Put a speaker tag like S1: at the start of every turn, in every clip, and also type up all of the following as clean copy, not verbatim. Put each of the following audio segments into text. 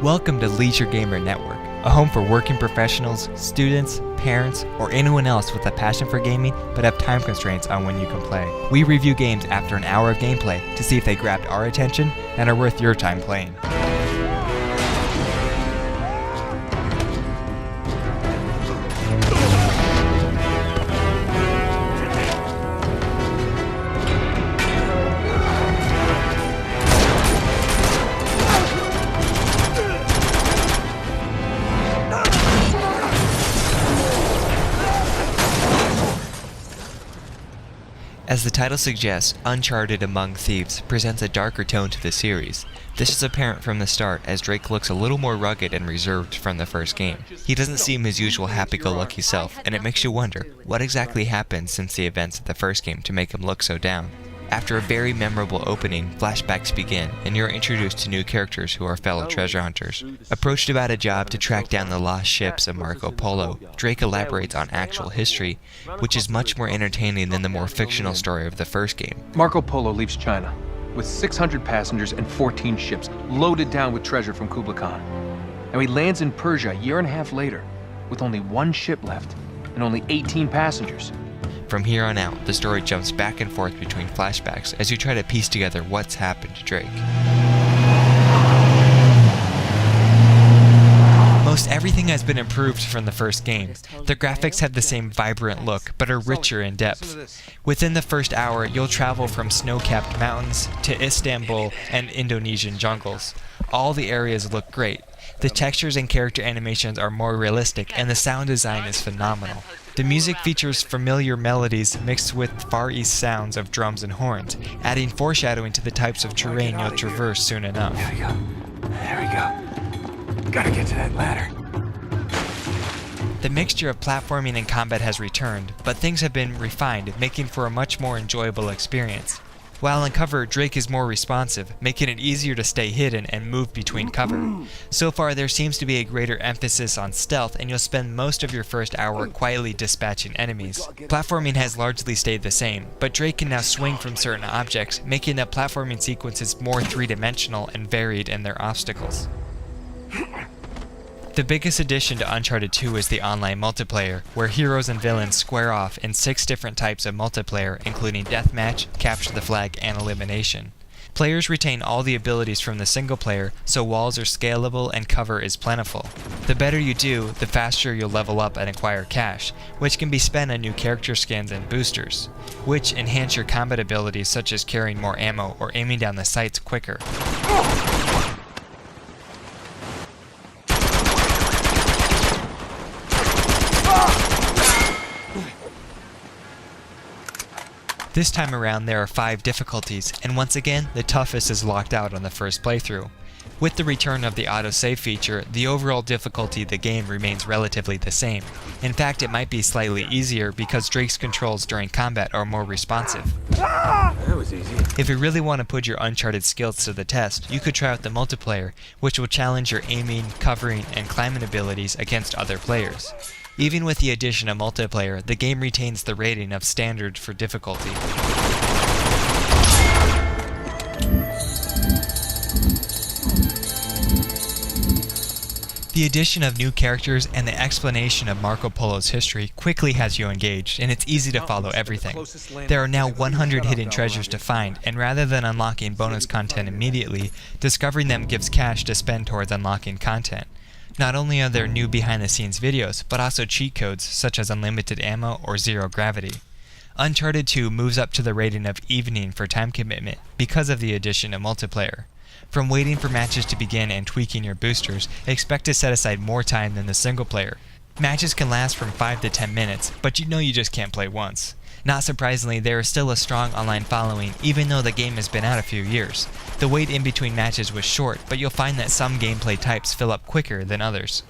S1: Welcome to Leisure Gamer Network, a home for working professionals, students, parents, or anyone else with a passion for gaming but have time constraints on when you can play. We review games after an hour of gameplay to see if they grabbed our attention and are worth your time playing. As the title suggests, Uncharted Among Thieves presents a darker tone to the series. This is apparent from the start, as Drake looks a little more rugged and reserved from the first game. He doesn't seem his usual happy-go-lucky self, and it makes you wonder, what exactly happened since the events of the first game to make him look so down? After a very memorable opening, flashbacks begin, and you're introduced to new characters who are fellow treasure hunters. Approached about a job to track down the lost ships of Marco Polo, Drake elaborates on actual history, which is much more entertaining than the more fictional story of the first game.
S2: Marco Polo leaves China with 600 passengers and 14 ships, loaded down with treasure from Kublai Khan. And he lands in Persia a year and a half later, with only one ship left and only 18 passengers.
S1: From here on out, the story jumps back and forth between flashbacks as you try to piece together what's happened to Drake. Most everything has been improved from the first game. The graphics have the same vibrant look, but are richer in depth. Within the first hour, you'll travel from snow-capped mountains to Istanbul and Indonesian jungles. All the areas look great. The textures and character animations are more realistic, and the sound design is phenomenal. The music features familiar melodies mixed with Far East sounds of drums and horns, adding foreshadowing to the types of terrain you'll traverse soon enough.
S3: There we go. There we go. Gotta get to that ladder.
S1: The mixture of platforming and combat has returned, but things have been refined, making for a much more enjoyable experience. While in cover, Drake is more responsive, making it easier to stay hidden and move between cover. So far, there seems to be a greater emphasis on stealth, and you'll spend most of your first hour quietly dispatching enemies. Platforming has largely stayed the same, but Drake can now swing from certain objects, making the platforming sequences more three-dimensional and varied in their obstacles. The biggest addition to Uncharted 2 is the online multiplayer, where heroes and villains square off in 6 different types of multiplayer, including deathmatch, capture the flag, and elimination. Players retain all the abilities from the single player, so walls are scalable and cover is plentiful. The better you do, the faster you'll level up and acquire cash, which can be spent on new character skins and boosters, which enhance your combat abilities such as carrying more ammo or aiming down the sights quicker. This time around there are 5 difficulties, and once again, the toughest is locked out on the first playthrough. With the return of the autosave feature, the overall difficulty of the game remains relatively the same. In fact, it might be slightly easier because Drake's controls during combat are more responsive.
S3: That was easy.
S1: If you really want to put your Uncharted skills to the test, you could try out the multiplayer, which will challenge your aiming, covering, and climbing abilities against other players. Even with the addition of multiplayer, the game retains the rating of standard for difficulty. The addition of new characters and the explanation of Marco Polo's history quickly has you engaged, and it's easy to follow everything. There are now 100 hidden treasures to find, and rather than unlocking bonus content immediately, discovering them gives cash to spend towards unlocking content. Not only are there new behind-the-scenes videos, but also cheat codes such as unlimited ammo or zero gravity. Uncharted 2 moves up to the rating of evening for time commitment because of the addition of multiplayer. From waiting for matches to begin and tweaking your boosters, expect to set aside more time than the single player. Matches can last from 5 to 10 minutes, but you know you just can't play once. Not surprisingly, there is still a strong online following even though the game has been out a few years. The wait in between matches was short, but you'll find that some gameplay types fill up quicker than others.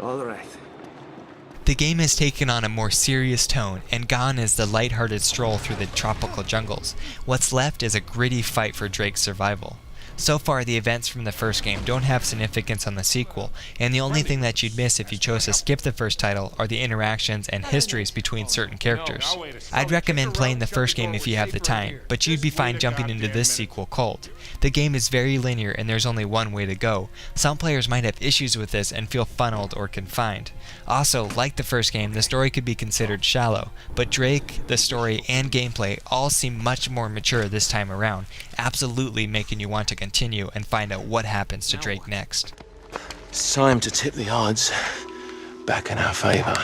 S3: All right.
S1: The game has taken on a more serious tone, and gone is the lighthearted stroll through the tropical jungles. What's left is a gritty fight for Drake's survival. So far, the events from the first game don't have significance on the sequel, and the only thing that you'd miss if you chose to skip the first title are the interactions and histories between certain characters. I'd recommend playing the first game if you have the time, but you'd be fine jumping into this sequel cold. The game is very linear and there's only one way to go. Some players might have issues with this and feel funneled or confined. Also, like the first game, the story could be considered shallow, but Drake, the story, and gameplay all seem much more mature this time around, absolutely making you want to continue and find out what happens to Drake next.
S3: It's time to tip the odds back in our favor.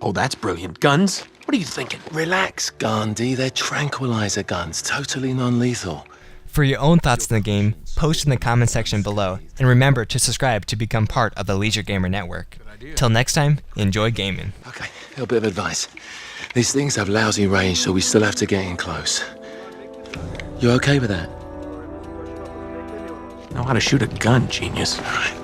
S2: Oh, that's brilliant. Guns? What are you thinking?
S3: Relax, Gandhi. They're tranquilizer guns, totally non-lethal.
S1: For your own thoughts on the game, post in the comment section below, and remember to subscribe to become part of the Leisure Gamer Network. Till next time, enjoy gaming.
S3: Okay, a little bit of advice. These things have lousy range, so we still have to get in close. You okay with that?
S2: Know how to shoot a gun, genius.
S3: All right.